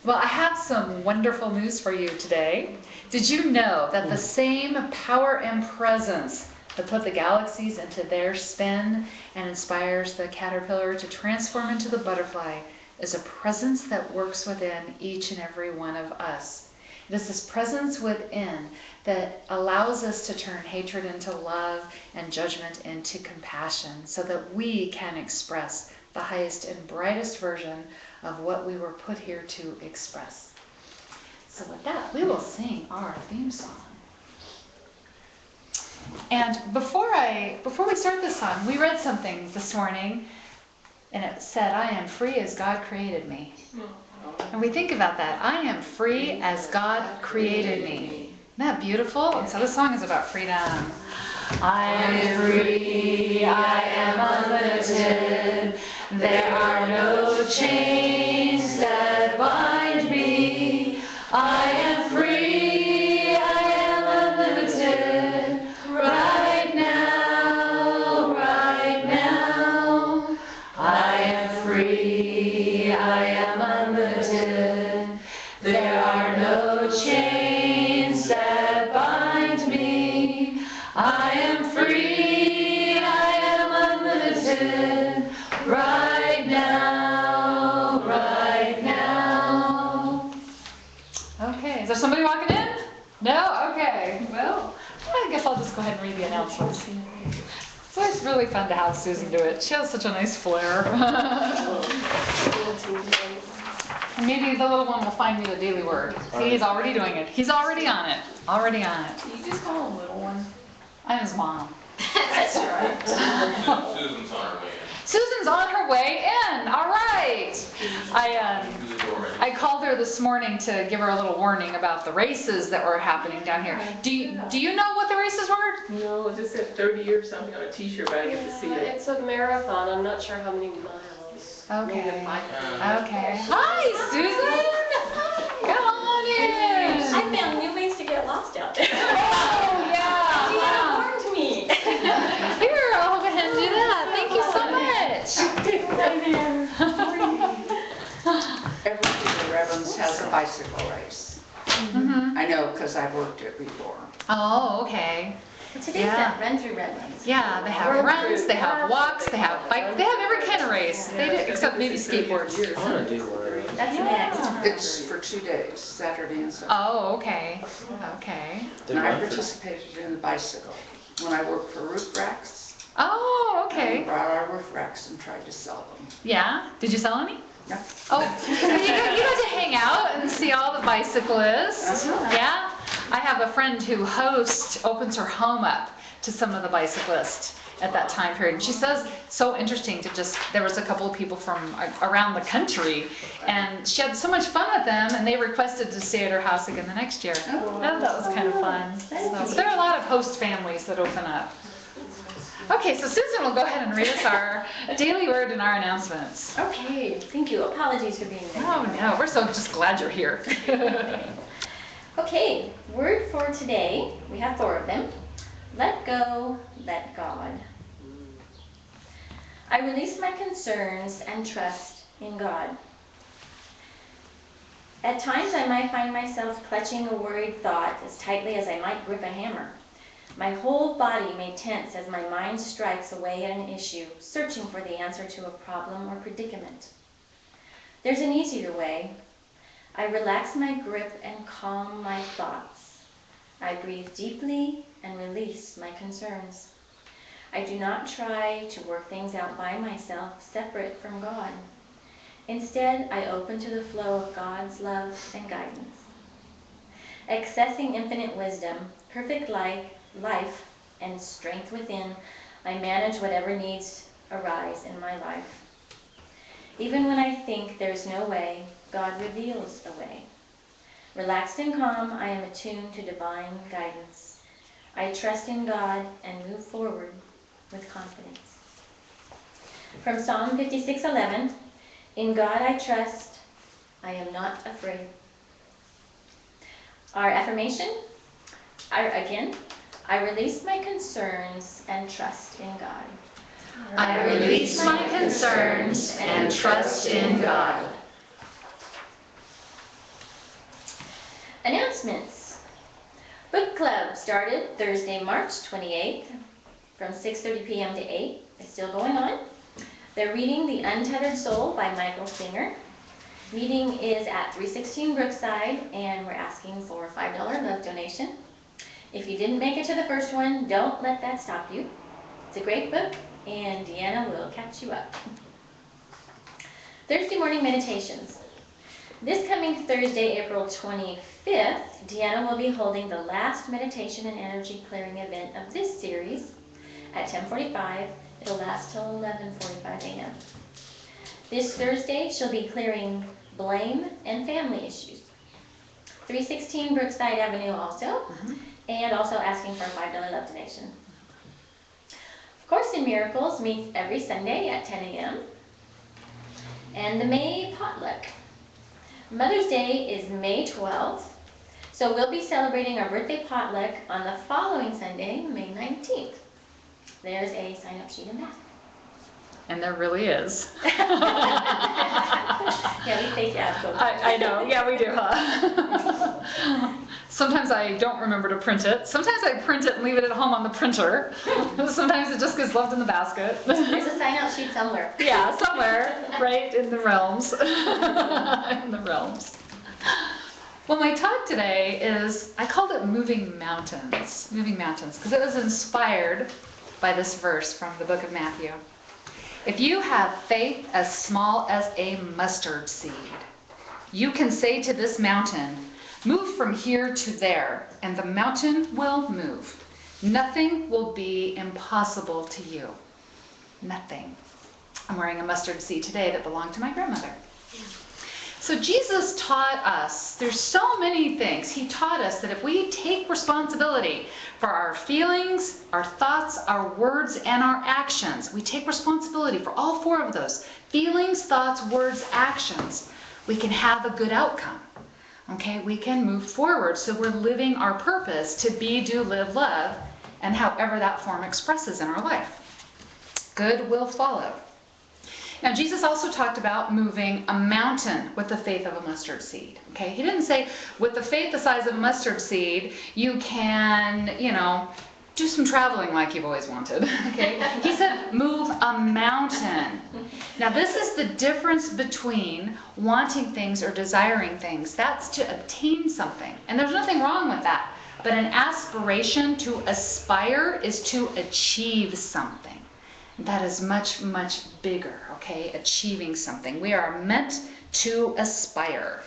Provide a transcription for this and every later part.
Well, I have some wonderful news for you today. Did you know that the same power and presence that put the galaxies into their spin and inspires the caterpillar to transform into the butterfly is a presence that works within each and every one of us? It is this presence within that allows us to turn hatred into love and judgment into compassion so that we can express the highest and brightest version of what we were put here to express. So with that, we will sing our theme song. And before we start this song, we read something this morning, and it said, "I am free as God created me." And we think about that. I am free as God created me. Isn't that beautiful? And so this song is about freedom. I am free, I am unlimited. There are no chains that bind me. I am free, I am unlimited. Right now, right now. I am free, I am unlimited. There are no chains that bind me. I am free, I am unlimited. Right now, right now. Okay, is there somebody walking in? No? Okay, well, I guess I'll just go ahead and read the announcements. It's always really fun to have Susan do it. She has such a nice flair. And maybe the little one will find me the daily word. See, he's already doing it. He's already on it. Already on it. You just call him little one. I'm his mom. That's right. Susan's on her way in. Susan's on her way in. All right. I called her this morning to give her a little warning about the races that were happening down here. Do you know what the races were? No, it just said 30 or something on a t-shirt, but I didn't get to see it. It's a marathon. I'm not sure how many miles. Okay. Maybe 5. Okay. Hi, Susan. Come on in. I found new ways to get lost out there. Oh, yeah. She had warned me. Here, I'll go ahead and do that. Thank you so much. Every year Revens has a bicycle race. Mm-hmm. I know because I've worked it before. Oh, okay. Today's Yeah. that run through Redlands. Yeah, they have runs, they have walks, they have bikes, they have every kind of race. They do, except maybe skateboards. I want to do one. That's next. It's for 2 days, Saturday and Sunday. Oh, okay. Okay. And I participated in the bicycle when I worked for roof racks. Oh, I okay. brought our roof racks and tried to sell them. Yeah. Did you sell any? No. Oh, so you got to hang out and see all the bicyclists. Yeah. I have a friend who opens her home up to some of the bicyclists at that time period. And she says, so interesting to there was a couple of people from around the country, and she had so much fun with them, and they requested to stay at her house again the next year. Oh. I thought that was kind of fun. So there are a lot of host families that open up. Okay, so Susan will go ahead and read us our daily word and our announcements. Okay, thank you. Apologies for being late. Oh no, we're so just glad you're here. Okay, word for today. We have 4 of them. Let go, let God. I release my concerns and trust in God. At times I might find myself clutching a worried thought as tightly as I might grip a hammer. My whole body may tense as my mind strikes away at an issue, searching for the answer to a problem or predicament. There's an easier way. I relax my grip and calm my thoughts. I breathe deeply and release my concerns. I do not try to work things out by myself, separate from God. Instead, I open to the flow of God's love and guidance. Accessing infinite wisdom, perfect life, and strength within, I manage whatever needs arise in my life. Even when I think there's no way, God reveals a way. Relaxed and calm, I am attuned to divine guidance. I trust in God and move forward with confidence. From Psalm 56:11, in God I trust, I am not afraid. Our affirmation, I release my concerns and trust in God. I release my concerns and trust in God. Announcements. Book Club started Thursday, March 28th from 6:30 p.m. to 8. It's still going on. They're reading The Untethered Soul by Michael Singer. Meeting is at 316 Brookside, and we're asking for a $5 love donation. If you didn't make it to the first one, don't let that stop you. It's a great book, and Deanna will catch you up. Thursday morning meditations. This coming Thursday, April 25th, Deanna will be holding the last meditation and energy clearing event of this series at 10:45. It'll last till 11:45 a.m. This Thursday, she'll be clearing blame and family issues. 316 Brookside Avenue also, and also asking for a $5 love donation. Course in Miracles meets every Sunday at 10 a.m. And the May potluck. Mother's Day is May 12th, so we'll be celebrating our birthday potluck on the following Sunday, May 19th. There's a sign-up sheet in that. And there really is. Yeah, we fake out those. I know, yeah, we do, huh? Sometimes I don't remember to print it. Sometimes I print it and leave it at home on the printer. Sometimes it just gets left in the basket. There's a sign-out sheet somewhere. Yeah, somewhere, right in the realms. In the realms. Well, my talk today is, I called it Moving Mountains. Moving Mountains, because it was inspired by this verse from the book of Matthew. If you have faith as small as a mustard seed, you can say to this mountain, move from here to there, and the mountain will move. Nothing will be impossible to you. Nothing. I'm wearing a mustard seed today that belonged to my grandmother. So Jesus taught us, there's so many things. He taught us that if we take responsibility for our feelings, our thoughts, our words, and our actions, we take responsibility for all four of those, feelings, thoughts, words, actions, we can have a good outcome. Okay, we can move forward. So we're living our purpose to be, do, live, love, and however that form expresses in our life. Good will follow. Now, Jesus also talked about moving a mountain with the faith of a mustard seed. Okay, he didn't say with the faith the size of a mustard seed, you can, do some traveling like you've always wanted. Okay, he said move a mountain. Now, this is the difference between wanting things or desiring things. That's to obtain something, and there's nothing wrong with that. But an aspiration, to aspire, is to achieve something. That is much, much bigger, okay? Achieving something. We are meant to aspire.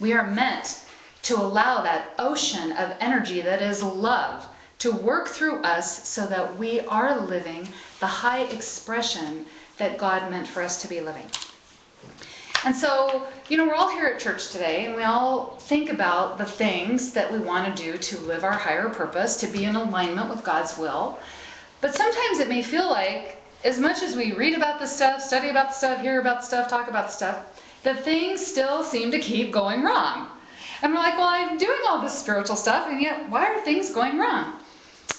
We are meant to allow that ocean of energy that is love to work through us so that we are living the high expression that God meant for us to be living. And so, we're all here at church today, and we all think about the things that we want to do to live our higher purpose, to be in alignment with God's will. But sometimes it may feel like, as much as we read about this stuff, study about the stuff, hear about the stuff, talk about the stuff, that things still seem to keep going wrong. And we're like, well, I'm doing all this spiritual stuff, and yet why are things going wrong?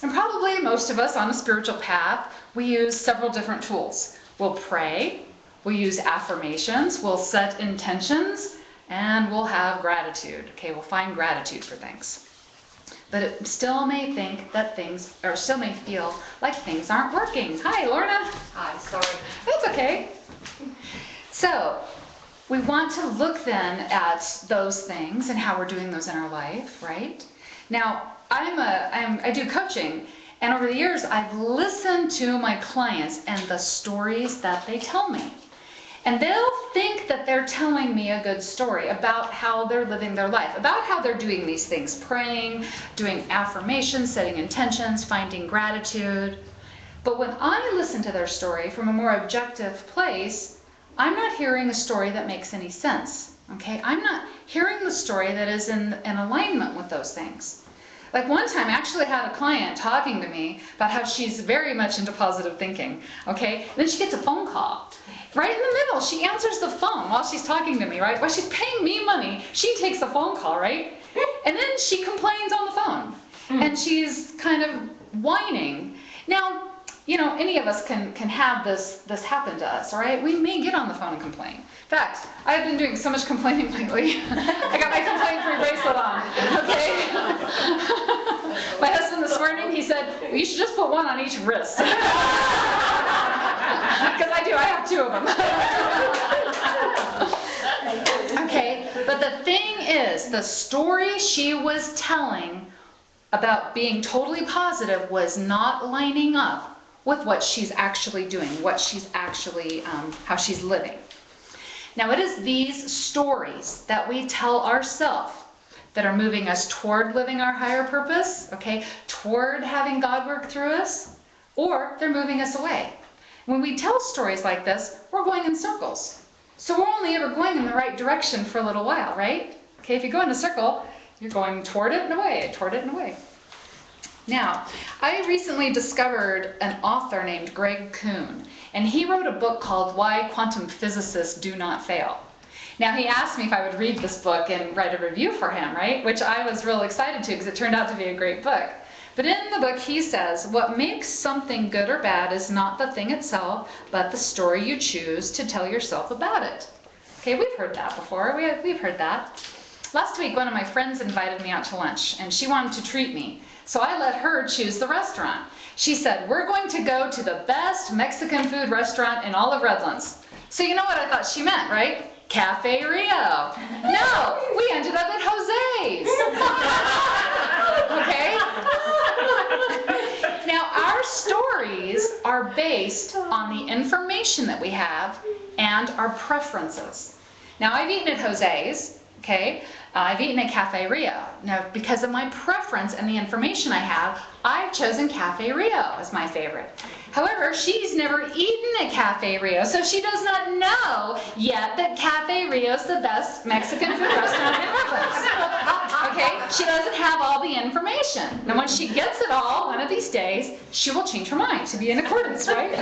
And probably most of us on a spiritual path, we use several different tools. We'll pray, we'll use affirmations, we'll set intentions, and we'll have gratitude. Okay, we'll find gratitude for things. But it still may think that things, or still may feel like things aren't working. Hi, Lorna. Hi, sorry. That's okay. So, we want to look then at those things and how we're doing those in our life, right? Now, I do coaching, and over the years, I've listened to my clients and the stories that they tell me. And they'll think that they're telling me a good story about how they're living their life, about how they're doing these things, praying, doing affirmations, setting intentions, finding gratitude. But when I listen to their story from a more objective place, I'm not hearing a story that makes any sense. Okay? I'm not hearing the story that is in alignment with those things. Like one time, I actually had a client talking to me about how she's very much into positive thinking. Okay? Then she gets a phone call. Right in the middle, she answers the phone while she's talking to me, right? While she's paying me money, she takes the phone call, right? And then she complains on the phone. And she's kind of whining. Now, any of us can have this happen to us, all right? We may get on the phone and complain. In fact, I've been doing so much complaining lately. I got my complaint-free bracelet on, okay? My husband this morning, he said, well, you should just put one on each wrist. Because I have two of them. Okay, but the thing is, the story she was telling about being totally positive was not lining up with what she's actually doing, what she's actually, how she's living. Now, it is these stories that we tell ourselves that are moving us toward living our higher purpose, okay, toward having God work through us, or they're moving us away. When we tell stories like this, we're going in circles. So we're only ever going in the right direction for a little while, right? Okay, if you go in a circle, you're going toward it and away, toward it and away. Now, I recently discovered an author named Greg Kuhn, and he wrote a book called Why Quantum Physicists Do Not Fail. Now, he asked me if I would read this book and write a review for him, right? Which I was real excited to, because it turned out to be a great book. But in the book, he says, what makes something good or bad is not the thing itself, but the story you choose to tell yourself about it. Okay, we've heard that before. We've heard that. Last week, one of my friends invited me out to lunch, and she wanted to treat me. So I let her choose the restaurant. She said, we're going to go to the best Mexican food restaurant in all of Redlands. So you know what I thought she meant, right? Cafe Rio. No, we ended up at Jose's. Okay? Now, our stories are based on the information that we have and our preferences. Now, I've eaten at Jose's, okay? I've eaten at Cafe Rio. Now, because of my preference and the information I have, I've chosen Cafe Rio as my favorite. However, she's never eaten at Cafe Rio, so she does not know yet that Cafe Rio is the best Mexican food restaurant in Redlands. Okay? She doesn't have all the information. And when she gets it all, one of these days, she will change her mind to be in accordance, right?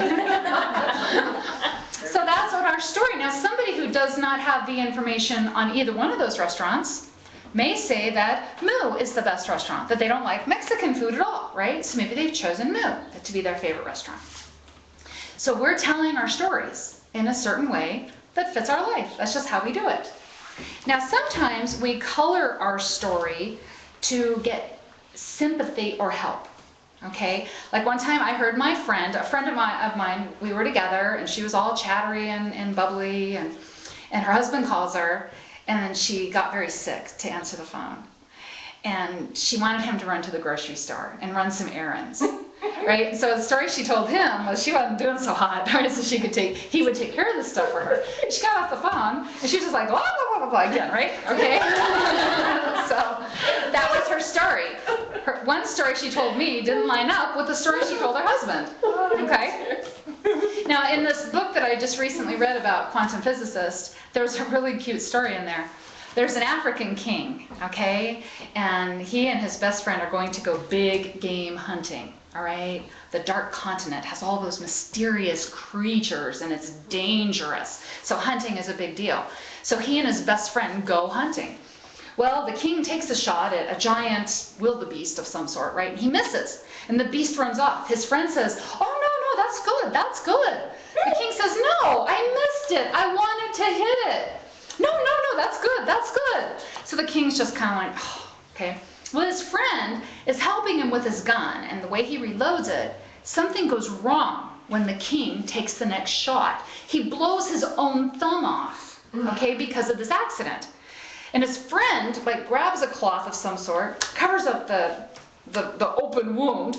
So that's what our story. Now, somebody who does not have the information on either one of those restaurants may say that Moo is the best restaurant, that they don't like Mexican food at all, right? So maybe they've chosen Moo to be their favorite restaurant. So we're telling our stories in a certain way that fits our life. That's just how we do it. Now, sometimes we color our story to get sympathy or help. Okay, like one time I heard my friend, a friend of mine, we were together and she was all chattery and bubbly, and her husband calls her and she got very sick to answer the phone. And she wanted him to run to the grocery store and run some errands, right? So the story she told him was she wasn't doing so hot, right? So he would take care of this stuff for her. She got off the phone and she was just like, blah, blah, blah, blah, blah again, right? Okay? So that was her story. One story she told me didn't line up with the story she told her husband, okay? Now, in this book that I just recently read about quantum physicists, there's a really cute story in there. There's an African king, okay? And he and his best friend are going to go big game hunting, all right? The dark continent has all those mysterious creatures and it's dangerous. So hunting is a big deal. So he and his best friend go hunting. Well, the king takes a shot at a giant wildebeest of some sort, right? And he misses, and the beast runs off. His friend says, oh, no, that's good, that's good. The king says, no, I missed it. I wanted to hit it. No, that's good, that's good. So the king's just kind of like, oh, okay. Well, his friend is helping him with his gun, and the way he reloads it, something goes wrong when the king takes the next shot. He blows his own thumb off, okay, because of this accident. And his friend, like, grabs a cloth of some sort, covers up the open wound,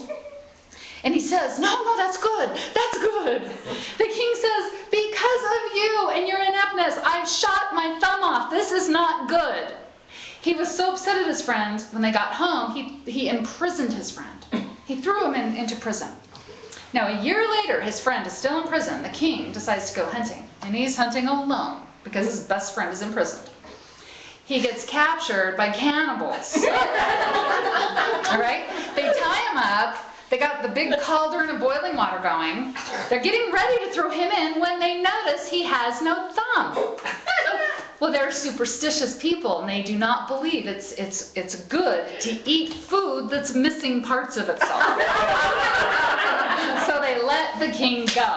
and he says, no, that's good, that's good. The king says, because of you and your ineptness, I've shot my thumb off. This is not good. He was so upset at his friend, when they got home, he imprisoned his friend. He threw him into prison. Now, a year later, his friend is still in prison. The king decides to go hunting, and he's hunting alone because his best friend is imprisoned. He gets captured by cannibals. All right? They tie him up. They got the big cauldron of boiling water going. They're getting ready to throw him in when they notice he has no thumb. Well, they're superstitious people, and they do not believe it's good to eat food that's missing parts of itself. So they let the king go.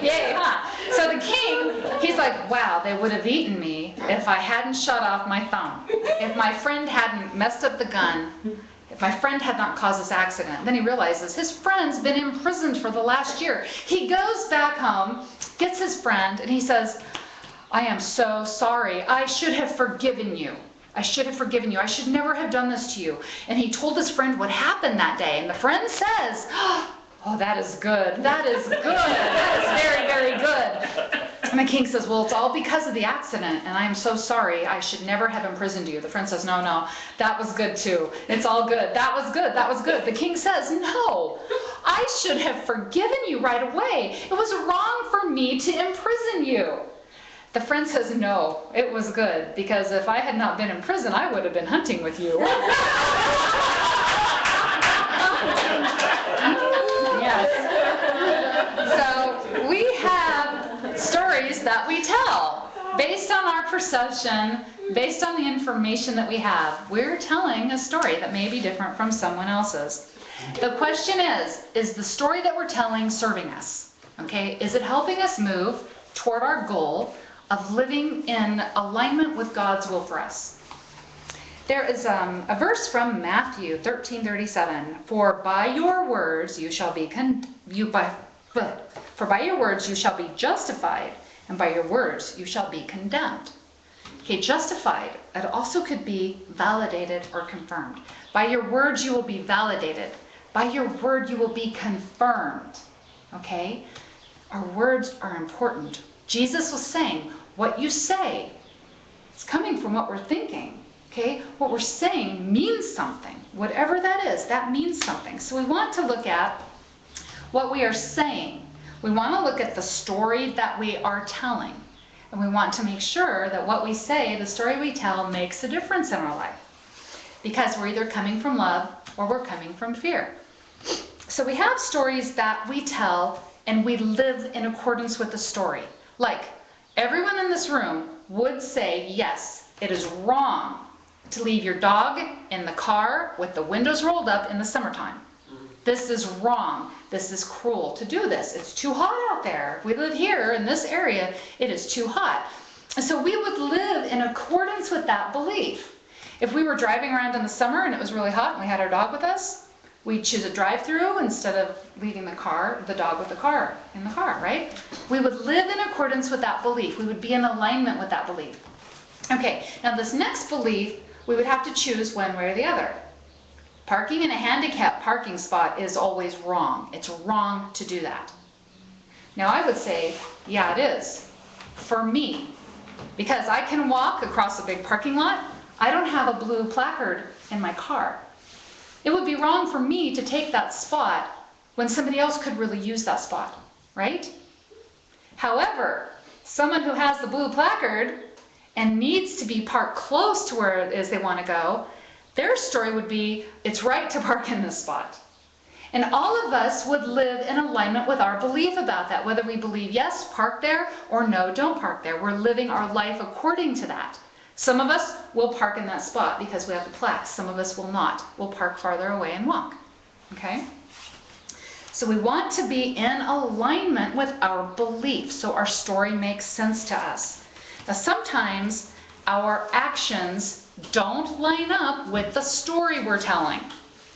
Yay, huh? So the king, he's like, wow, they would have eaten me if I hadn't shut off my thumb. If my friend hadn't messed up the gun, if my friend had not caused this accident. Then he realizes his friend's been imprisoned for the last year. He goes back home, gets his friend, and he says, I am so sorry. I should have forgiven you. I should have forgiven you. I should never have done this to you. And he told his friend what happened that day. And the friend says, oh, that is good. That is good. That is very, very good. And the king says, well, it's all because of the accident, and I'm so sorry. I should never have imprisoned you. The friend says, no, no, that was good too. It's all good. That was good. That was good. The king says, no, I should have forgiven you right away. It was wrong for me to imprison you. The friend says, no, it was good, because if I had not been in prison, I would have been hunting with you. Yes. So we have stories that we tell based on our perception, based on the information that we have. We're telling a story that may be different from someone else's. The question is the story that we're telling serving us? Okay, is it helping us move toward our goal of living in alignment with God's will for us? There is a verse from Matthew 13:37. For by your words you shall be for by your words you shall be justified, and by your words you shall be condemned. Okay, justified. It also could be validated or confirmed. By your words you will be validated. By your word you will be confirmed. Okay? Our words are important. Jesus was saying, what you say is coming from what we're thinking. Okay? What we're saying means something. Whatever that is, that means something. So we want to look at what we are saying. We want to look at the story that we are telling. And we want to make sure that what we say, the story we tell, makes a difference in our life. Because we're either coming from love or we're coming from fear. So we have stories that we tell and we live in accordance with the story. Like, everyone in this room would say, yes, it is wrong to leave your dog in the car with the windows rolled up in the summertime. This is wrong. This is cruel to do this. It's too hot out there. We live here in this area. It is too hot. And so we would live in accordance with that belief. If we were driving around in the summer and it was really hot and we had our dog with us, we'd choose a drive-through instead of leaving the dog with the car in the car, right? We would live in accordance with that belief. We would be in alignment with that belief. Okay, now this next belief, we would have to choose one way or the other. Parking in a handicapped parking spot is always wrong. It's wrong to do that. Now I would say, yeah, it is. For me. Because I can walk across a big parking lot. I don't have a blue placard in my car. It would be wrong for me to take that spot when somebody else could really use that spot, right? However, someone who has the blue placard and needs to be parked close to where it is they want to go, their story would be, it's right to park in this spot. And all of us would live in alignment with our belief about that, whether we believe, yes, park there, or no, don't park there. We're living our life according to that. Some of us will park in that spot because we have the plaque. Some of us will not. We'll park farther away and walk. Okay? So we want to be in alignment with our belief so our story makes sense to us. Now sometimes our actions don't line up with the story we're telling.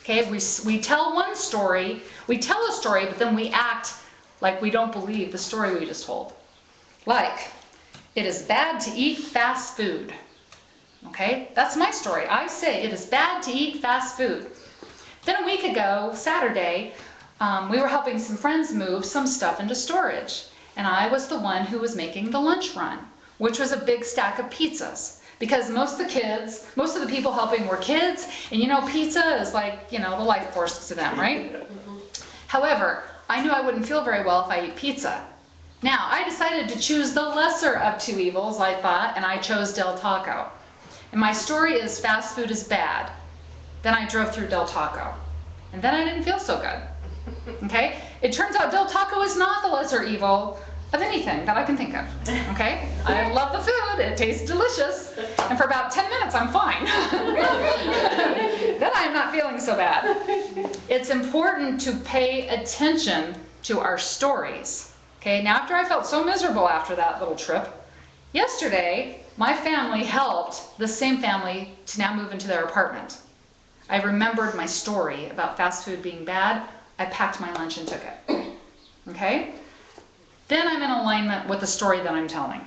Okay? We tell one story, we tell a story, but then we act like we don't believe the story we just told. Like, it is bad to eat fast food. Okay, that's my story. I say it is bad to eat fast food. Then a week ago, Saturday, we were helping some friends move some stuff into storage. And I was the one who was making the lunch run, which was a big stack of pizzas. Because most of the people helping were kids, and you know, pizza is like, you know, the life force to them, right? However, I knew I wouldn't feel very well if I ate pizza. Now, I decided to choose the lesser of two evils, I thought, and I chose Del Taco. And my story is fast food is bad. Then I drove through Del Taco. And then I didn't feel so good. Okay? It turns out Del Taco is not the lesser evil. of anything that I can think of, okay? I love the food, it tastes delicious, and for about 10 minutes I'm fine. Then I'm not feeling so bad. It's important to pay attention to our stories, okay? Now after I felt so miserable after that little trip, yesterday my family helped the same family to now move into their apartment. I remembered my story about fast food being bad. I packed my lunch and took it, okay? Then I'm in alignment with the story that I'm telling,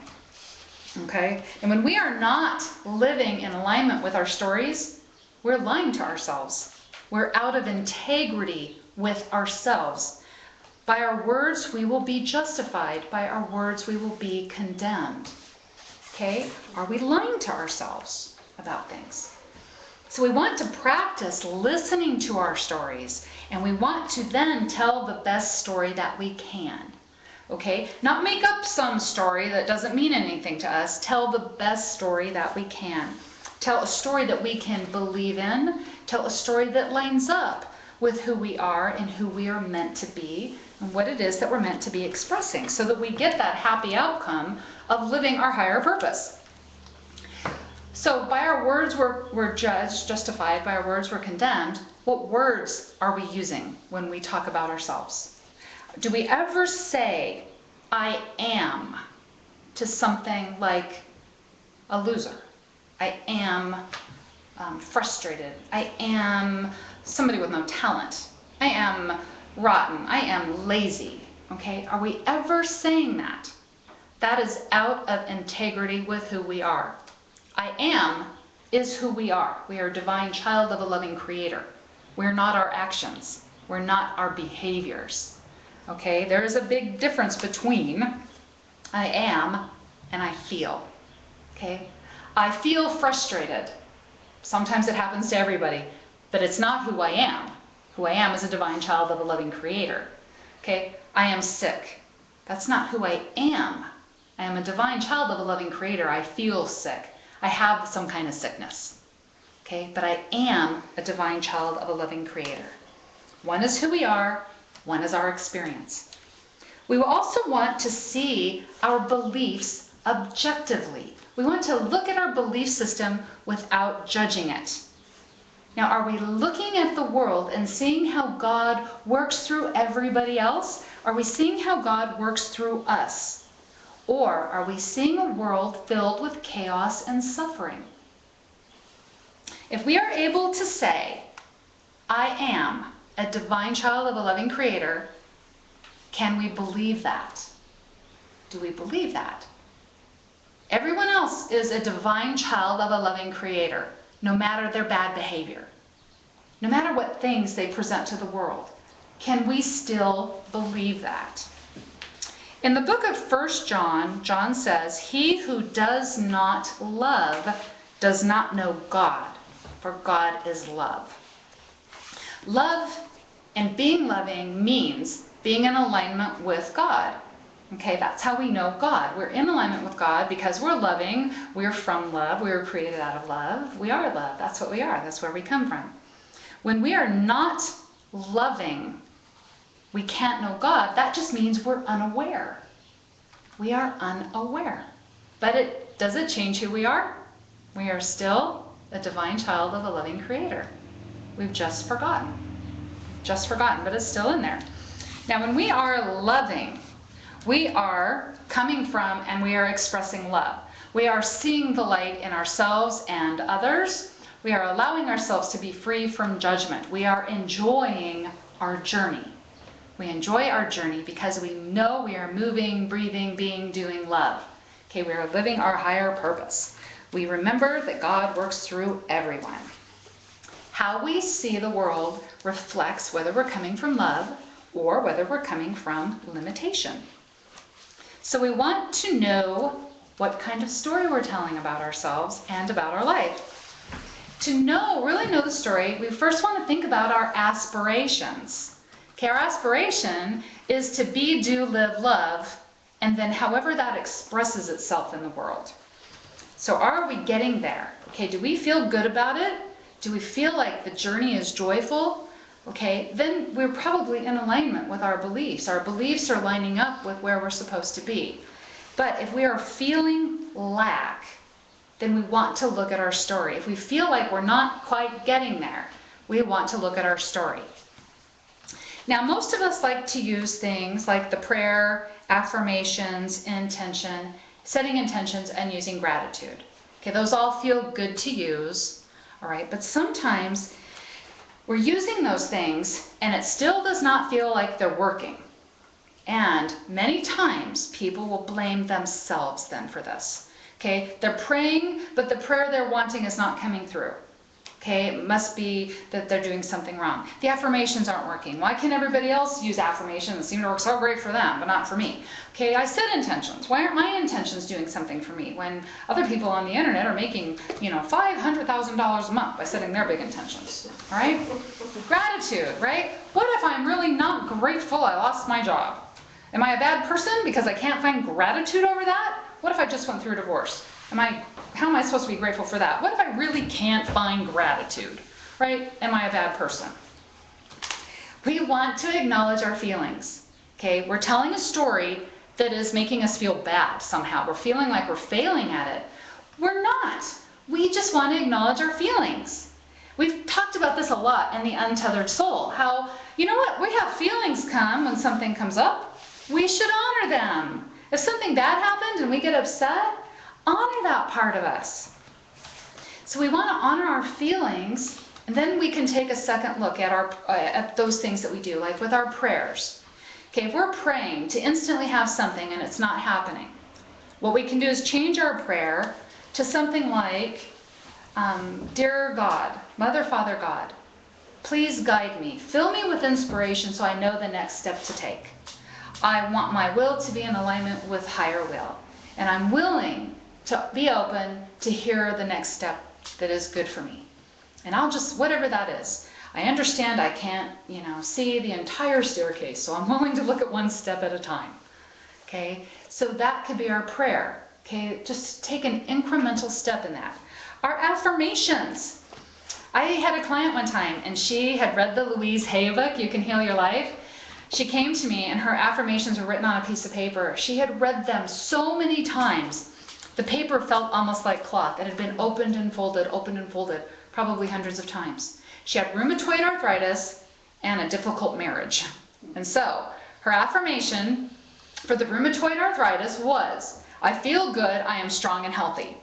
okay? And when we are not living in alignment with our stories, we're lying to ourselves. We're out of integrity with ourselves. By our words, we will be justified. By our words, we will be condemned, okay? Are we lying to ourselves about things? So we want to practice listening to our stories, and we want to then tell the best story that we can. Okay, not make up some story that doesn't mean anything to us. Tell the best story that we can. Tell a story that we can believe in. Tell a story that lines up with who we are and who we are meant to be and what it is that we're meant to be expressing, so that we get that happy outcome of living our higher purpose. So by our words we're judged, justified. By our words we're condemned. What words are we using when we talk about ourselves? Do we ever say, I am, to something like a loser? I am frustrated. I am somebody with no talent. I am rotten. I am lazy. Okay? Are we ever saying that? That is out of integrity with who we are. I am is who we are. We are a divine child of a loving creator. We're not our actions. We're not our behaviors. Okay, there is a big difference between I am and I feel. Okay, I feel frustrated. Sometimes it happens to everybody, but it's not who I am. Who I am is a divine child of a loving creator. Okay, I am sick. That's not who I am. I am a divine child of a loving creator. I feel sick. I have some kind of sickness. Okay, but I am a divine child of a loving creator. One is who we are. One is our experience. We will also want to see our beliefs objectively. We want to look at our belief system without judging it. Now, are we looking at the world and seeing how God works through everybody else? Are we seeing how God works through us? Or are we seeing a world filled with chaos and suffering? If we are able to say, I am a divine child of a loving creator, can we believe that? Do we believe that? Everyone else is a divine child of a loving creator, no matter their bad behavior, no matter what things they present to the world. Can we still believe that? In the book of 1 John, John says, he who does not love does not know God, for God is love. Love and being loving means being in alignment with God. Okay, that's how we know God. We're in alignment with God because we're loving, we're from love, we were created out of love, we are love, that's what we are, that's where we come from. When we are not loving, we can't know God, that just means we're unaware. We are unaware. But does it change who we are? We are still a divine child of a loving creator. We've just forgotten, but it's still in there. Now, when we are loving, we are coming from and we are expressing love. We are seeing the light in ourselves and others. We are allowing ourselves to be free from judgment. We are enjoying our journey. We enjoy our journey because we know we are moving, breathing, being, doing love. Okay, we are living our higher purpose. We remember that God works through everyone. How we see the world reflects whether we're coming from love or whether we're coming from limitation. So we want to know what kind of story we're telling about ourselves and about our life. To really know the story, we first want to think about our aspirations. Okay, our aspiration is to be, do, live, love, and then however that expresses itself in the world. So are we getting there? Okay, do we feel good about it? Do we feel like the journey is joyful? okay, then we're probably in alignment with our beliefs. Our beliefs are lining up with where we're supposed to be. But if we are feeling lack, then we want to look at our story. If we feel like we're not quite getting there, we want to look at our story. Now, most of us like to use things like the prayer, affirmations, intention, setting intentions, and using gratitude. Okay, those all feel good to use, all right? But sometimes we're using those things and it still does not feel like they're working. And many times people will blame themselves then for this. Okay, they're praying, but the prayer they're wanting is not coming through. Okay, it must be that they're doing something wrong. The affirmations aren't working. Why can everybody else use affirmations and seem to work so great for them, but not for me? Okay, I set intentions. Why aren't my intentions doing something for me when other people on the internet are making, $500,000 a month by setting their big intentions? All right? Gratitude, right? What if I'm really not grateful I lost my job? Am I a bad person because I can't find gratitude over that? What if I just went through a divorce? How am I supposed to be grateful for that? What if I really can't find gratitude, right? Am I a bad person? We want to acknowledge our feelings, okay? We're telling a story that is making us feel bad somehow. We're feeling like we're failing at it. We're not. We just want to acknowledge our feelings. We've talked about this a lot in the Untethered Soul, how, you know what, we have feelings come when something comes up. We should honor them. If something bad happened and we get upset, honor that part of us. So we want to honor our feelings, and then we can take a second look at those things that we do, like with our prayers. Okay, if we're praying to instantly have something and it's not happening, what we can do is change our prayer to something like, Dear God, Mother, Father, God, please guide me. Fill me with inspiration so I know the next step to take. I want my will to be in alignment with higher will. And I'm willing to be open to hear the next step that is good for me. And I'll just, whatever that is. I understand I can't, see the entire staircase, so I'm willing to look at one step at a time. Okay? So that could be our prayer. Okay? Just take an incremental step in that. Our affirmations. I had a client one time, and she had read the Louise Hay book, You Can Heal Your Life. She came to me and her affirmations were written on a piece of paper. She had read them so many times. The paper felt almost like cloth. It had been opened and folded, probably hundreds of times. She had rheumatoid arthritis and a difficult marriage. And so her affirmation for the rheumatoid arthritis was, I feel good, I am strong and healthy.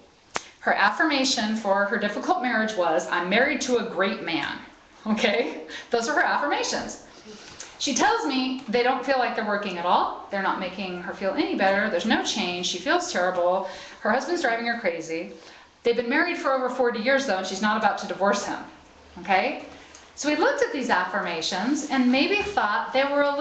Her affirmation for her difficult marriage was, I'm married to a great man. Okay? Those are her affirmations. She tells me they don't feel like they're working at all. They're not making her feel any better. There's no change. She feels terrible. Her husband's driving her crazy. They've been married for over 40 years, though, and she's not about to divorce him. Okay? So we looked at these affirmations and maybe thought they were a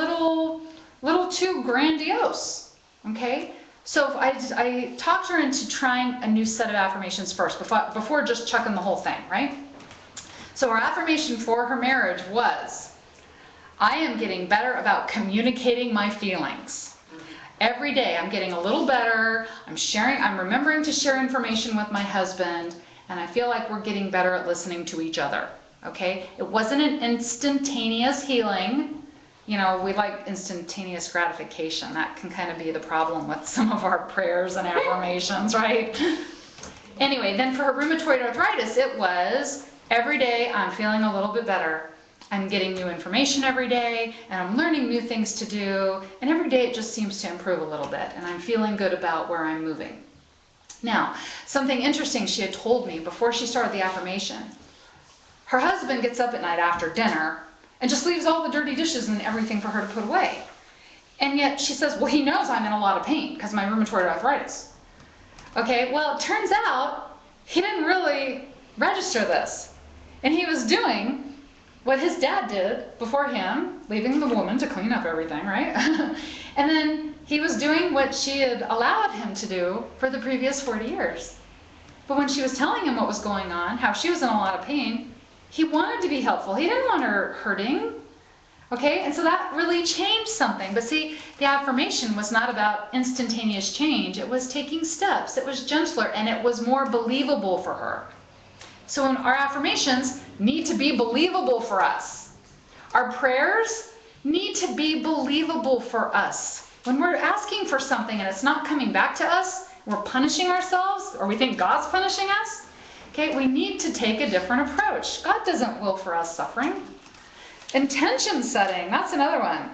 little too grandiose. Okay? So I talked her into trying a new set of affirmations first, before just chucking the whole thing, right? So her affirmation for her marriage was, I am getting better about communicating my feelings. Every day I'm getting a little better. I'm remembering to share information with my husband, and I feel like we're getting better at listening to each other. Okay? It wasn't an instantaneous healing. We like instantaneous gratification. That can kind of be the problem with some of our prayers and affirmations, right? Anyway, then for her rheumatoid arthritis, it was, every day I'm feeling a little bit better. I'm getting new information every day, and I'm learning new things to do, and every day it just seems to improve a little bit, and I'm feeling good about where I'm moving. Now, something interesting she had told me before she started the affirmation. Her husband gets up at night after dinner and just leaves all the dirty dishes and everything for her to put away. And yet she says, well, he knows I'm in a lot of pain because of my rheumatoid arthritis. Okay, well, it turns out he didn't really register this. And he was doing what his dad did before him, leaving the woman to clean up everything, right? And then he was doing what she had allowed him to do for the previous 40 years. But when she was telling him what was going on, how she was in a lot of pain, he wanted to be helpful. He didn't want her hurting. Okay, and so that really changed something. But see, the affirmation was not about instantaneous change. It was taking steps. It was gentler, and it was more believable for her. So our affirmations need to be believable for us. Our prayers need to be believable for us. When we're asking for something and it's not coming back to us, we're punishing ourselves, or we think God's punishing us, okay, we need to take a different approach. God doesn't will for us suffering. Intention setting, that's another one.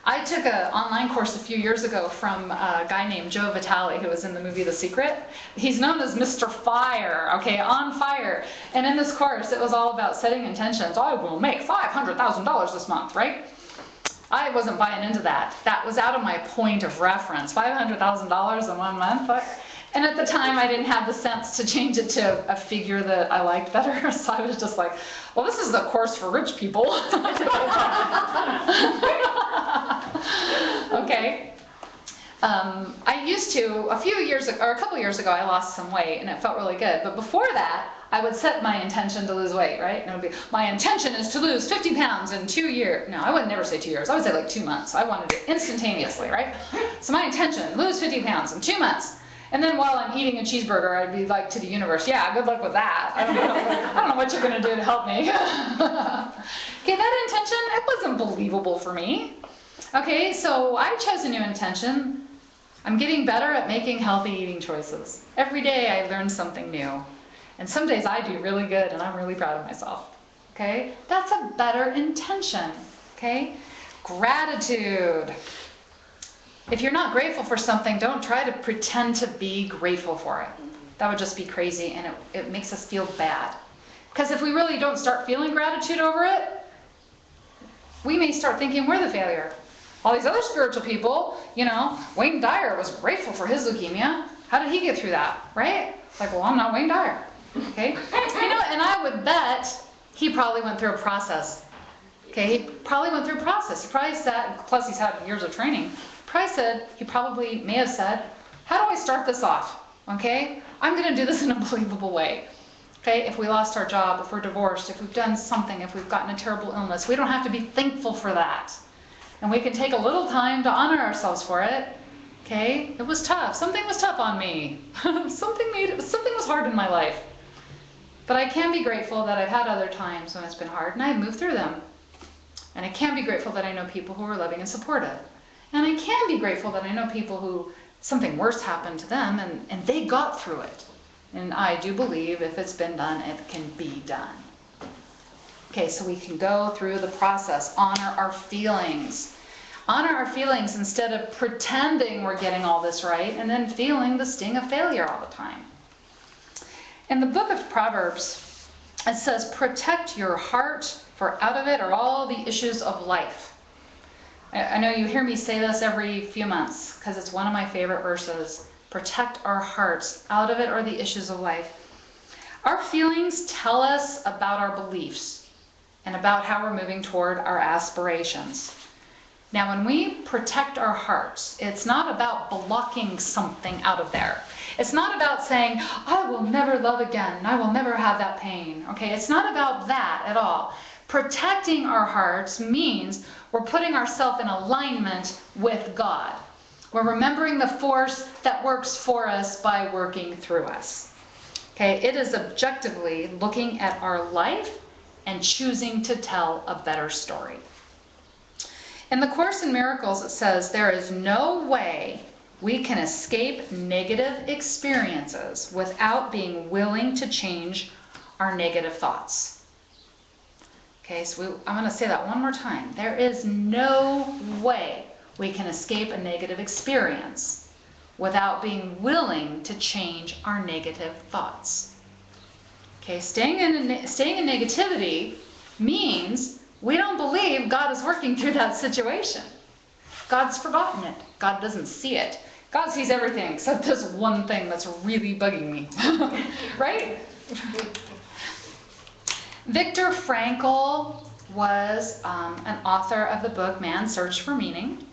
I took an online course a few years ago from a guy named Joe Vitale, who was in the movie The Secret. He's known as Mr. Fire, okay, on fire. And in this course, it was all about setting intentions. I will make $500,000 this month, right? I wasn't buying into that. That was out of my point of reference. $500,000 in 1 month. And at the time, I didn't have the sense to change it to a figure that I liked better. So I was just like, well, this is the course for rich people. Okay. I used to, a couple years ago, I lost some weight and it felt really good. But before that, I would set my intention to lose weight, right? And it would be, my intention is to lose 50 pounds in 2 years. No, I would never say 2 years. I would say like 2 months. I wanted it instantaneously, right? So my intention, lose 50 pounds in 2 months. And then while I'm eating a cheeseburger, I'd be like to the universe, yeah, good luck with that. I don't know what you're going to do to help me. Okay, that intention, it wasn't believable for me. Okay, so I chose a new intention. I'm getting better at making healthy eating choices. Every day I learn something new. And some days I do really good and I'm really proud of myself. Okay, that's a better intention. Okay, gratitude. If you're not grateful for something, don't try to pretend to be grateful for it. That would just be crazy and it makes us feel bad. Because if we really don't start feeling gratitude over it, we may start thinking we're the failure. All these other spiritual people, you know, Wayne Dyer was grateful for his leukemia. How did he get through that, right? Like, well, I'm not Wayne Dyer, okay? You know, and I would bet he probably went through a process. Okay, he probably went through a process. He probably said, plus he's had years of training, he probably may have said, how do I start this off? Okay, I'm going to do this in a believable way. Okay, if we lost our job, if we're divorced, if we've done something, if we've gotten a terrible illness, we don't have to be thankful for that. And we can take a little time to honor ourselves for it. Okay, it was tough. Something was tough on me. Something was hard in my life. But I can be grateful that I've had other times when it's been hard and I've moved through them. And I can be grateful that I know people who are loving and supportive. And I can be grateful that I know people who something worse happened to them and they got through it. And I do believe if it's been done, it can be done. Okay, so we can go through the process, honor our feelings. Honor our feelings instead of pretending we're getting all this right and then feeling the sting of failure all the time. In the book of Proverbs, it says, protect your heart, for out of it are all the issues of life. I know you hear me say this every few months because it's one of my favorite verses. Protect our hearts. Out of it are the issues of life. Our feelings tell us about our beliefs and about how we're moving toward our aspirations. Now, when we protect our hearts, it's not about blocking something out of there. It's not about saying, I will never love again. I will never have that pain. Okay, it's not about that at all. Protecting our hearts means we're putting ourselves in alignment with God. We're remembering the force that works for us by working through us. Okay, it is objectively looking at our life and choosing to tell a better story. In the Course in Miracles, it says, there is no way we can escape negative experiences without being willing to change our negative thoughts. Okay, so I'm going to say that one more time. There is no way we can escape a negative experience without being willing to change our negative thoughts. Okay, staying in negativity means we don't believe God is working through that situation. God's forgotten it. God doesn't see it. God sees everything except this one thing that's really bugging me. Right? Viktor Frankl was an author of the book Man's Search for Meaning.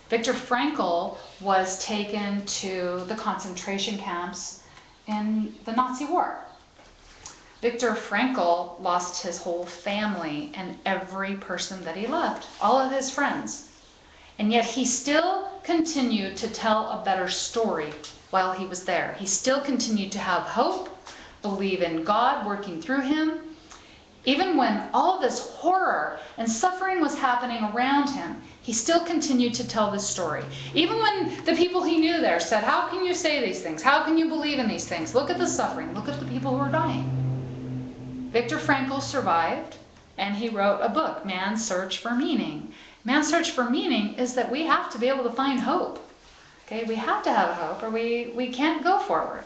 Viktor Frankl was taken to the concentration camps in the Nazi war. Viktor Frankl lost his whole family and every person that he loved, all of his friends. And yet he still continued to tell a better story while he was there. He still continued to have hope, believe in God working through him, Even when all this horror and suffering was happening around him, he still continued to tell this story. Even when the people he knew there said, how can you say these things? How can you believe in these things? Look at the suffering. Look at the people who are dying. Viktor Frankl survived, and he wrote a book, Man's Search for Meaning. Man's search for meaning is that we have to be able to find hope. Okay, we have to have hope or we can't go forward.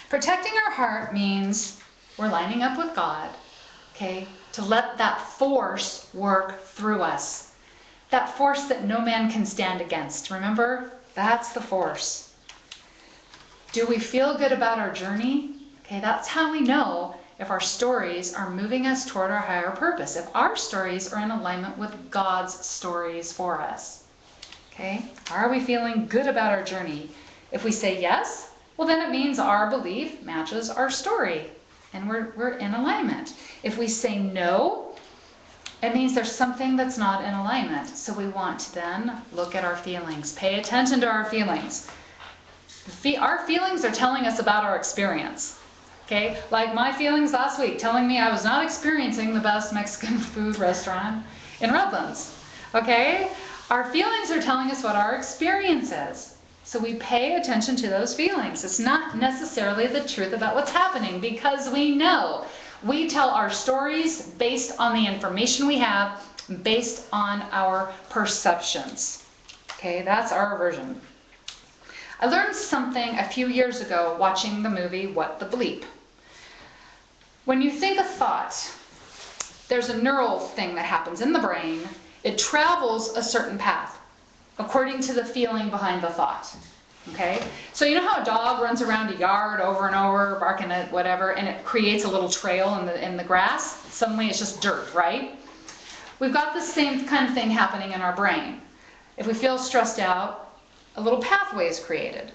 Protecting our heart means we're lining up with God, okay, to let that force work through us. That force that no man can stand against. Remember, that's the force. Do we feel good about our journey? Okay, that's how we know if our stories are moving us toward our higher purpose, if our stories are in alignment with God's stories for us. Okay, are we feeling good about our journey? If we say yes, well then it means our belief matches our story and we're in alignment. If we say no, it means there's something that's not in alignment. So we want to then look at our feelings, pay attention to our feelings. Our feelings are telling us about our experience. Okay, like my feelings last week telling me I was not experiencing the best Mexican food restaurant in Redlands. Okay, our feelings are telling us what our experience is. So we pay attention to those feelings. It's not necessarily the truth about what's happening because we know. We tell our stories based on the information we have, based on our perceptions. Okay, that's our version. I learned something a few years ago watching the movie What the Bleep. When you think a thought, there's a neural thing that happens in the brain. It travels a certain path according to the feeling behind the thought. Okay? So you know how a dog runs around a yard over and over, barking at whatever, and it creates a little trail in the grass? Suddenly it's just dirt, right? We've got the same kind of thing happening in our brain. If we feel stressed out, a little pathway is created.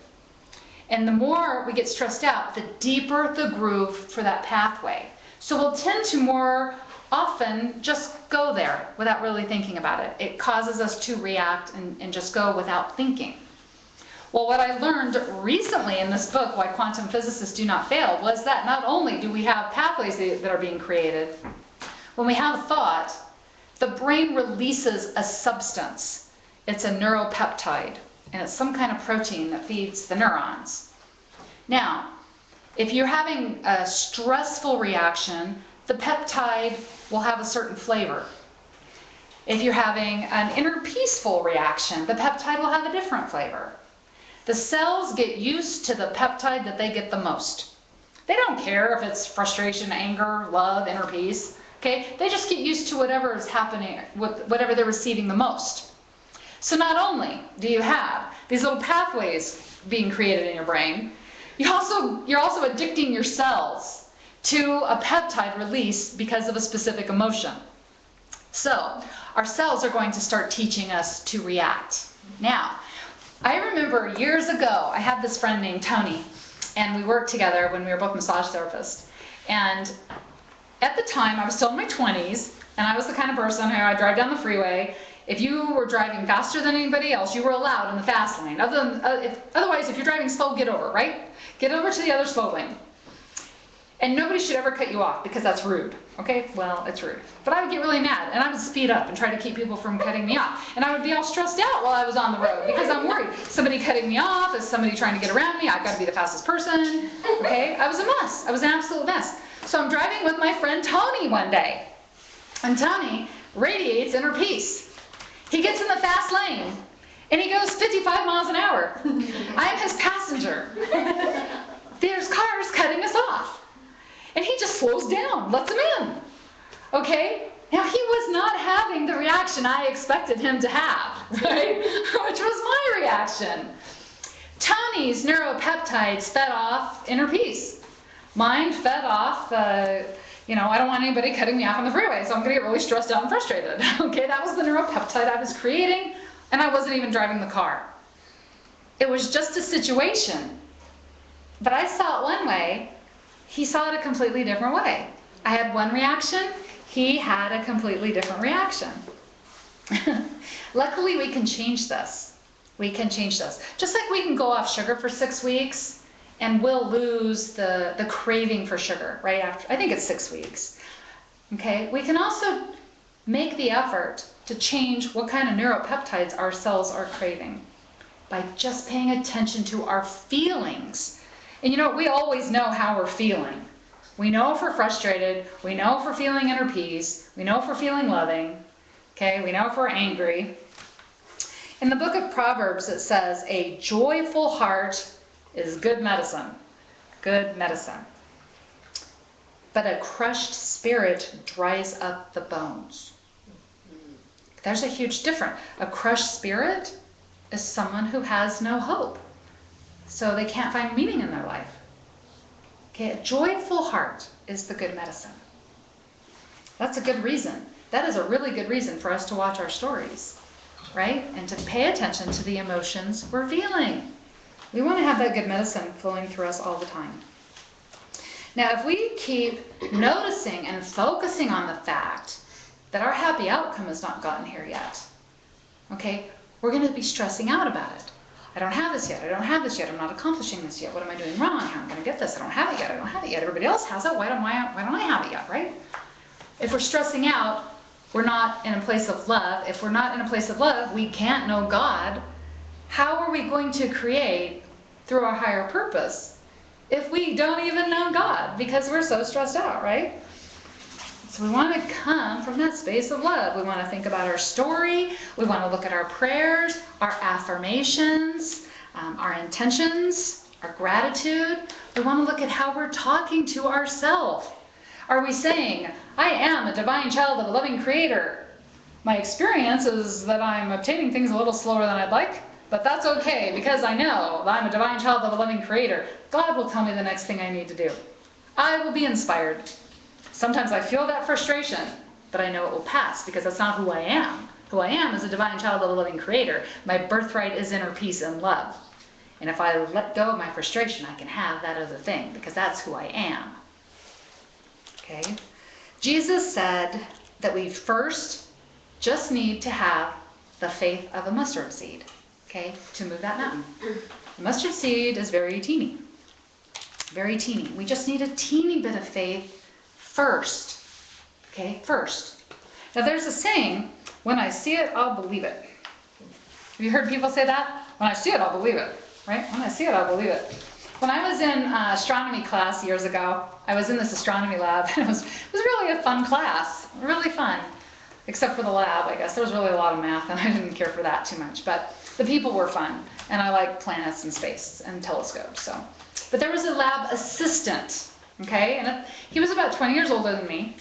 And the more we get stressed out, the deeper the groove for that pathway. So we'll tend to more often just go there without really thinking about it. It causes us to react and just go without thinking. Well, what I learned recently in this book, Why Quantum Physicists Do Not Fail, was that not only do we have pathways that are being created, when we have a thought, the brain releases a substance. It's a neuropeptide. And it's some kind of protein that feeds the neurons. Now, if you're having a stressful reaction, the peptide will have a certain flavor. If you're having an inner peaceful reaction, the peptide will have a different flavor. The cells get used to the peptide that they get the most. They don't care if it's frustration, anger, love, inner peace. Okay? They just get used to whatever is happening, whatever they're receiving the most. So not only do you have these little pathways being created in your brain, you're also addicting your cells to a peptide release because of a specific emotion. So our cells are going to start teaching us to react. Now, I remember years ago, I had this friend named Tony, and we worked together when we were both massage therapists. And at the time, I was still in my 20s, and I was the kind of person who I'd drive down the freeway. If you were driving faster than anybody else, you were allowed in the fast lane. Otherwise, if you're driving slow, get over, right? Get over to the other slow lane. And nobody should ever cut you off because that's rude. Okay? Well, it's rude. But I would get really mad, and I would speed up and try to keep people from cutting me off. And I would be all stressed out while I was on the road because I'm worried. Somebody cutting me off, is somebody trying to get around me, I've got to be the fastest person. Okay? I was a mess. I was an absolute mess. So I'm driving with my friend Tony one day. And Tony radiates inner peace. He gets in the fast lane, and he goes 55 miles an hour. I'm his passenger. There's cars cutting us off. And he just slows down, lets them in. Okay? Now, he was not having the reaction I expected him to have, right? Which was my reaction. Tony's neuropeptides fed off inner peace. Mine fed off I don't want anybody cutting me off on the freeway, so I'm going to get really stressed out and frustrated. Okay, that was the neuropeptide I was creating, and I wasn't even driving the car. It was just a situation. But I saw it one way, he saw it a completely different way. I had one reaction, he had a completely different reaction. Luckily, we can change this. We can change this. Just like we can go off sugar for 6 weeks, and we'll lose the craving for sugar right after, I think it's 6 weeks. Okay, we can also make the effort to change what kind of neuropeptides our cells are craving by just paying attention to our feelings. And we always know how we're feeling. We know if we're frustrated, we know if we're feeling inner peace, we know if we're feeling loving, okay, we know if we're angry. In the book of Proverbs it says, a joyful heart is good medicine. Good medicine. But a crushed spirit dries up the bones. There's a huge difference. A crushed spirit is someone who has no hope. So they can't find meaning in their life. Okay, a joyful heart is the good medicine. That's a good reason. That is a really good reason for us to watch our stories, right? And to pay attention to the emotions we're feeling. We want to have that good medicine flowing through us all the time. Now, if we keep noticing and focusing on the fact that our happy outcome has not gotten here yet, okay, we're going to be stressing out about it. I don't have this yet. I don't have this yet. I'm not accomplishing this yet. What am I doing wrong? How am I going to get this? I don't have it yet. I don't have it yet. Everybody else has it. Why don't I have it yet, right? If we're stressing out, we're not in a place of love. If we're not in a place of love, we can't know God. How are we going to create through our higher purpose if we don't even know God because we're so stressed out, right? So we want to come from that space of love. We want to think about our story. We want to look at our prayers, our affirmations, our intentions, our gratitude. We want to look at how we're talking to ourselves. Are we saying, I am a divine child of a loving creator. My experience is that I'm obtaining things a little slower than I'd like, but that's okay because I know that I'm a divine child of a loving creator. God will tell me the next thing I need to do. I will be inspired. Sometimes I feel that frustration, but I know it will pass because that's not who I am. Who I am is a divine child of a loving creator. My birthright is inner peace and love. And if I let go of my frustration, I can have that other thing because that's who I am. Okay? Jesus said that we first just need to have the faith of a mustard seed, okay, to move that mountain. The mustard seed is very teeny. Very teeny. We just need a teeny bit of faith first. Okay, first. Now there's a saying, when I see it, I'll believe it. Have you heard people say that? When I see it, I'll believe it. Right? When I see it, I'll believe it. When I was in astronomy class years ago, I was in this astronomy lab, and it was really a fun class. Really fun. Except for the lab, I guess. There was really a lot of math, and I didn't care for that too much. But the people were fun, and I like planets and space and telescopes. So, but there was a lab assistant. Okay, and he was about 20 years older than me,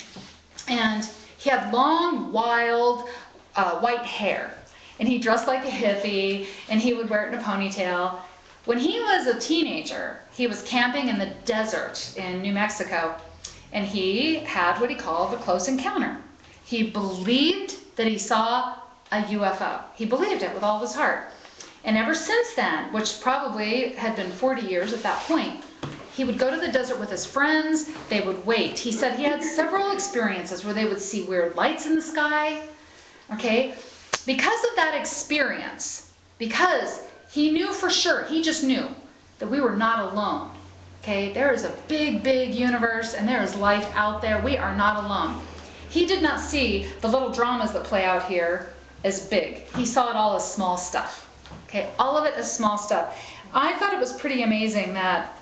and he had long, wild, white hair, and he dressed like a hippie, and he would wear it in a ponytail. When he was a teenager, he was camping in the desert in New Mexico, and he had what he called a close encounter. He believed that he saw a UFO. He believed it with all of his heart. And ever since then, which probably had been 40 years at that point, he would go to the desert with his friends. They would wait. He said he had several experiences where they would see weird lights in the sky. Okay? Because of that experience, because he knew for sure, he just knew that we were not alone. Okay? There is a big, big universe, and there is life out there. We are not alone. He did not see the little dramas that play out here as big. He saw it all as small stuff. Okay? All of it as small stuff. I thought it was pretty amazing that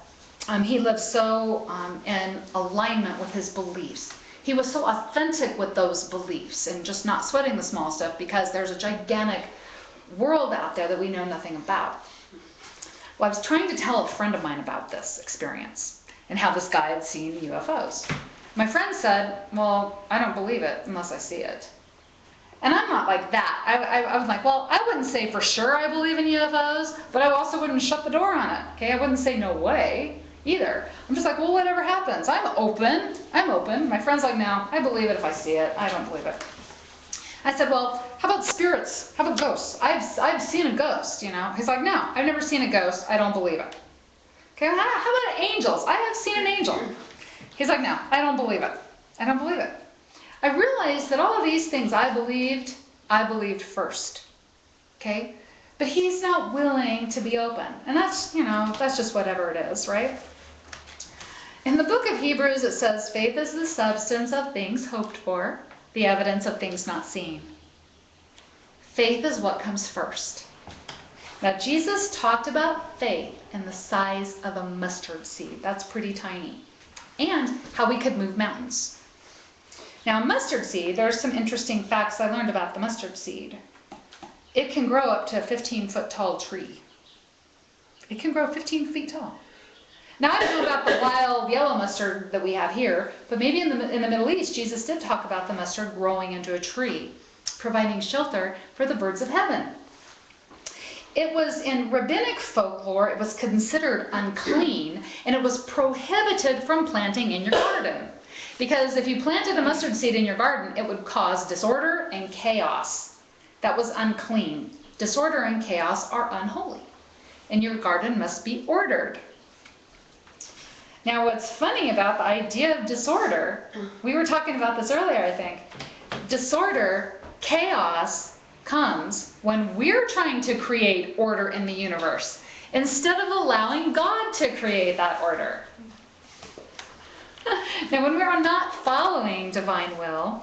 he lived so in alignment with his beliefs. He was so authentic with those beliefs and just not sweating the small stuff because there's a gigantic world out there that we know nothing about. Well, I was trying to tell a friend of mine about this experience and how this guy had seen UFOs. My friend said, well, I don't believe it unless I see it. And I'm not like that. I was like, well, I wouldn't say for sure I believe in UFOs, but I also wouldn't shut the door on it. Okay, I wouldn't say no way either. I'm just like, well, whatever happens. I'm open. I'm open. My friend's like, no, I believe it if I see it. I don't believe it. I said, well, how about spirits? How about ghosts? I've seen a ghost, you know. He's like, no, I've never seen a ghost. I don't believe it. Okay, well, how about angels? I have seen an angel. He's like, no, I don't believe it. I don't believe it. I realized that all of these things I believed first. Okay? But he's not willing to be open. And that's, you know, that's just whatever it is, right? In the book of Hebrews, it says, faith is the substance of things hoped for, the evidence of things not seen. Faith is what comes first. Now, Jesus talked about faith in the size of a mustard seed. That's pretty tiny. And how we could move mountains. Now, mustard seed, there's some interesting facts I learned about the mustard seed. It can grow up to a 15-foot tall tree. It can grow 15 feet tall. Now, I don't know about the wild yellow mustard that we have here, but maybe in the Middle East, Jesus did talk about the mustard growing into a tree, providing shelter for the birds of heaven. It was in rabbinic folklore, it was considered unclean, and it was prohibited from planting in your garden. Because if you planted a mustard seed in your garden, it would cause disorder and chaos. That was unclean. Disorder and chaos are unholy, and your garden must be ordered. Now, what's funny about the idea of disorder, we were talking about this earlier, I think. Disorder, chaos, comes when we're trying to create order in the universe instead of allowing God to create that order. Now, when we're not following divine will,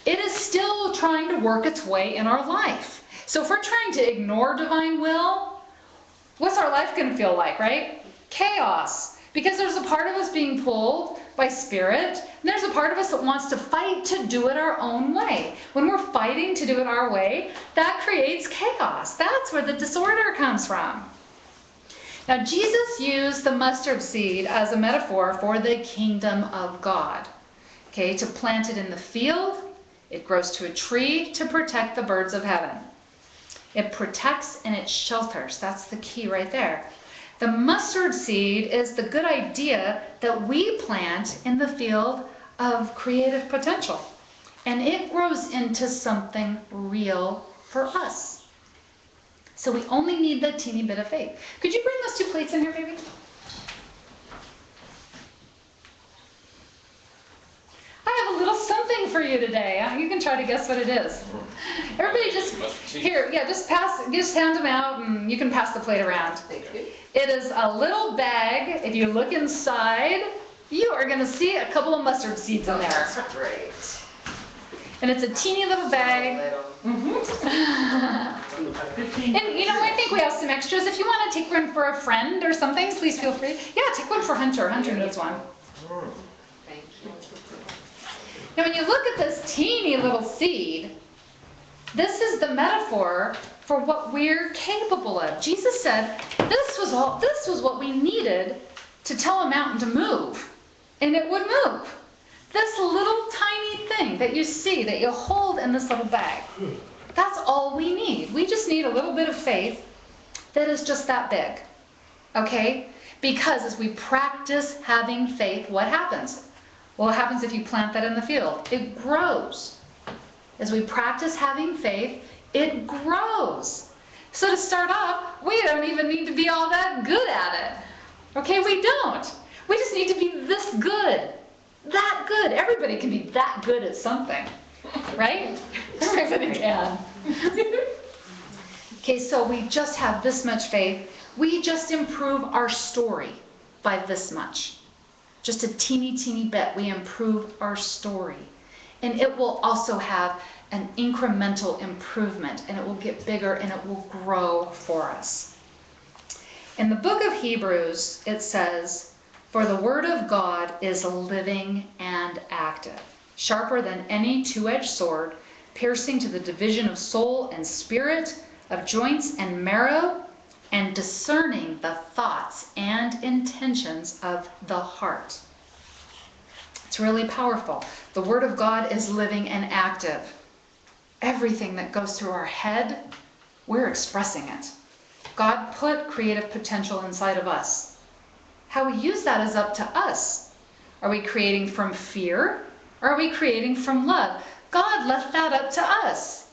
it is still trying to work its way in our life. So if we're trying to ignore divine will, what's our life going to feel like, right? Chaos. Because there's a part of us being pulled by spirit, and there's a part of us that wants to fight to do it our own way. When we're fighting to do it our way, that creates chaos. That's where the disorder comes from. Now, Jesus used the mustard seed as a metaphor for the kingdom of God. Okay, to plant it in the field, it grows to a tree to protect the birds of heaven. It protects and it shelters. That's the key right there. The mustard seed is the good idea that we plant in the field of creative potential. And it grows into something real for us. So we only need that teeny bit of faith. Could you bring those 2 plates in here, baby? I have a little something for you today. You can try to guess what it is. Everybody just, here, yeah, just hand them out and you can pass the plate around. Thank you. It is a little bag. If you look inside, you are going to see a couple of mustard seeds in there. That's great. And it's a teeny little bag. And you know, I think we have some extras. If you want to take one for a friend or something, please feel free. Yeah, take one for Hunter. Hunter needs one. Thank you. Now, when you look at this teeny little seed, this is the metaphor for what we're capable of. Jesus said this was what we needed to tell a mountain to move, and it would move. This little tiny thing that you see, that you hold in this little bag, that's all we need. We just need a little bit of faith that is just that big, okay? Because as we practice having faith, what happens? Well, what happens if you plant that in the field? It grows. As we practice having faith, it grows. So to start off, we don't even need to be all that good at it. Okay, we don't. We just need to be this good. That good. Everybody can be that good at something, right? Everybody can. Okay, so we just have this much faith. We just improve our story by this much. Just a teeny, teeny bit. We improve our story. And it will also have an incremental improvement, and it will get bigger and it will grow for us. In the book of Hebrews, it says, "For the word of God is living and active, sharper than any two-edged sword, piercing to the division of soul and spirit, of joints and marrow, and discerning the thoughts and intentions of the heart." It's really powerful. The Word of God is living and active. Everything that goes through our head, we're expressing it. God put creative potential inside of us. How we use that is up to us. Are we creating from fear? Or are we creating from love? God left that up to us.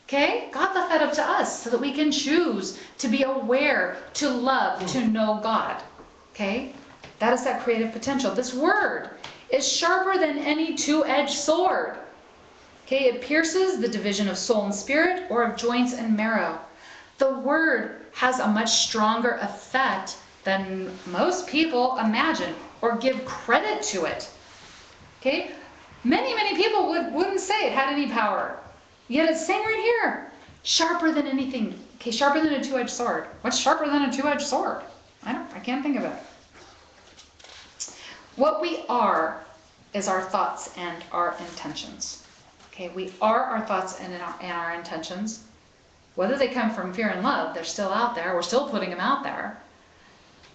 Okay? God left that up to us so that we can choose to be aware, to love, to know God. Okay? That is that creative potential. This word is sharper than any two-edged sword. Okay? It pierces the division of soul and spirit, or of joints and marrow. The word has a much stronger effect than most people imagine. or give credit to it. Okay? Many people wouldn't say it had any power. Yet it's saying right here, sharper than anything. Okay, sharper than a two-edged sword. What's sharper than a two-edged sword? I can't think of it. What we are is our thoughts and our intentions. Okay, we are our thoughts and our intentions. Whether they come from fear and love, they're still out there. We're still putting them out there.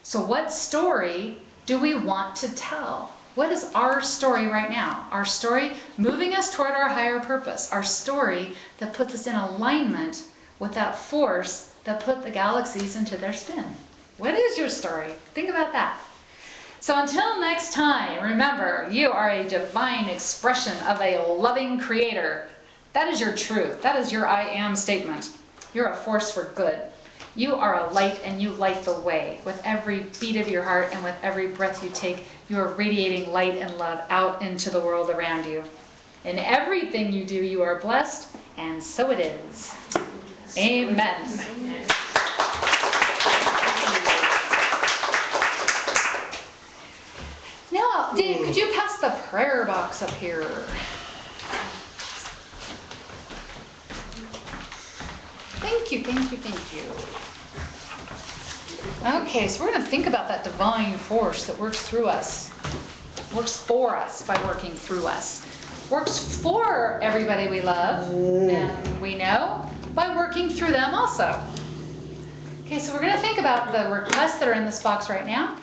So what story do we want to tell? What is our story right now? Our story moving us toward our higher purpose. Our story that puts us in alignment with that force that put the galaxies into their spin. What is your story? Think about that. So until next time, remember, you are a divine expression of a loving creator. That is your truth. That is your I am statement. You're a force for good. You are a light and you light the way. With every beat of your heart and with every breath you take, you are radiating light and love out into the world around you. In everything you do, you are blessed, and so it is. Amen. Now, Dave, could you pass the prayer box up here? Thank you, thank you, thank you. Okay, so we're going to think about that divine force that works through us, works for us by working through us, works for everybody we love and we know by working through them also. Okay, so we're going to think about the requests that are in this box right now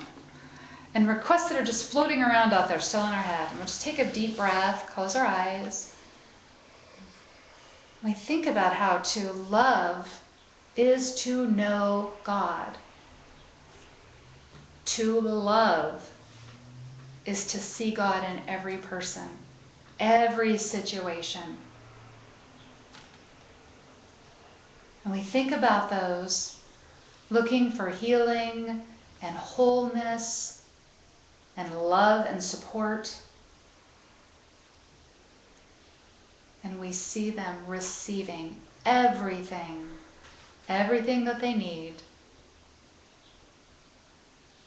and requests that are just floating around out there still in our head. And we'll just take a deep breath, close our eyes. We think about how to love is to know God. To love is to see God in every person, every situation. And we think about those looking for healing and wholeness and love and support. And we see them receiving everything that they need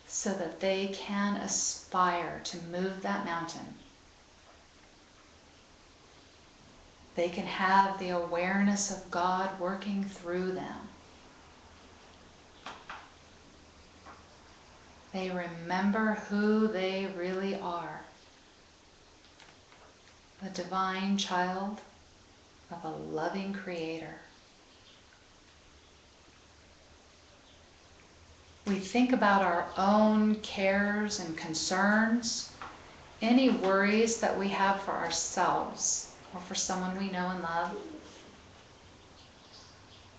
so that they can aspire to move that mountain. They can have the awareness of God working through them. They remember who they really are. The divine child of a loving creator. We think about our own cares and concerns, any worries that we have for ourselves or for someone we know and love.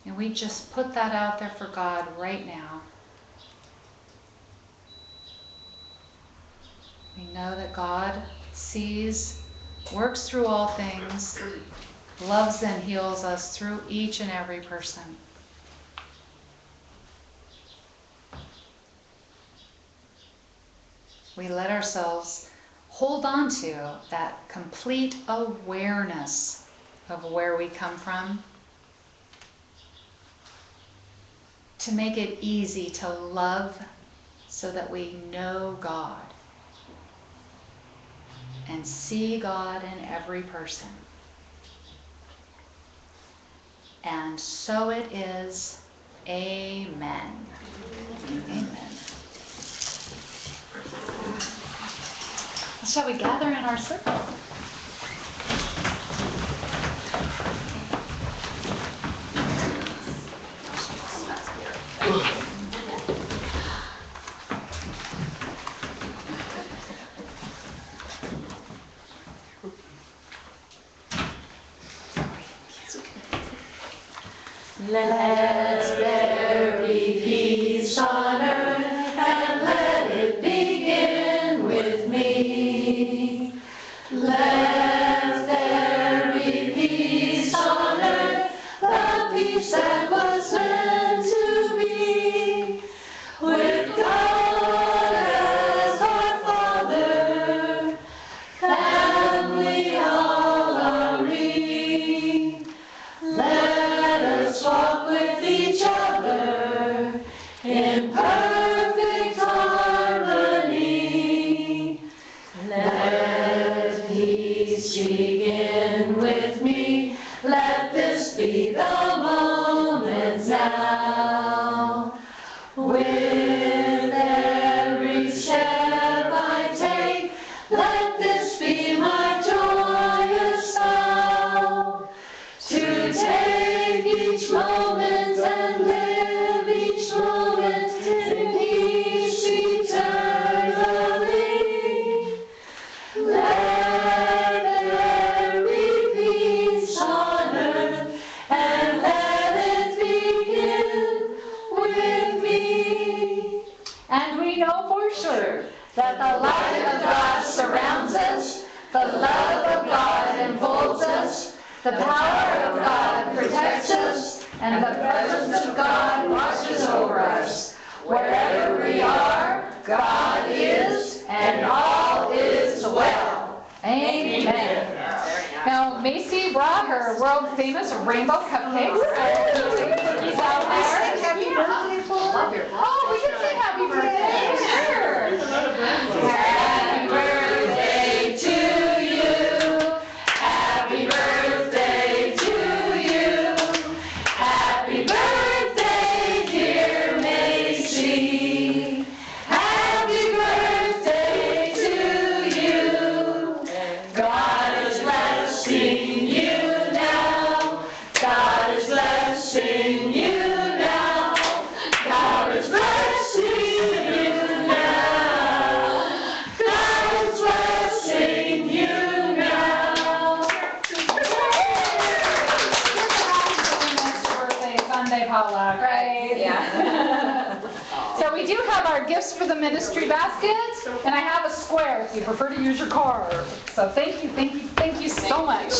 And we just put that out there for God right now. We know that God sees, works through all things, loves and heals us through each and every person. We let ourselves hold on to that complete awareness of where we come from to make it easy to love so that we know God and see God in every person. And so it is. Amen. Amen. Shall we gather in our circle? Let there be peace on earth, and let it begin with me. Let there be peace on earth, the peace that was meant to be. With God as our Father, and we all are we. Let us walk with each other in Let this be my joyous vow, to take each moment and live each moment in peace eternally. Let there be peace on earth, and let it begin with me. And we know for sure that the light of God surrounds us, the love of God enfolds us, the power of God protects us, and the presence of God watches over us. Wherever we are, God is, and all is well. Amen. Now, Macy brought her world-famous rainbow cupcakes. Cookies out there. Happy birthday, oh, we can sing happy birthday. Sure. Happy birthday to you. Happy birthday to you. Happy birthday, dear Macy. Happy birthday to you. God is blessing you now. God is blessing you now. God is blessing you now. God is blessing you now. Next birthday Sunday potluck, right? Yeah. So we do have our gifts for the ministry basket, and I have a square if you prefer to use your card. So thank you so much.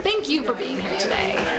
Thank you for being here today.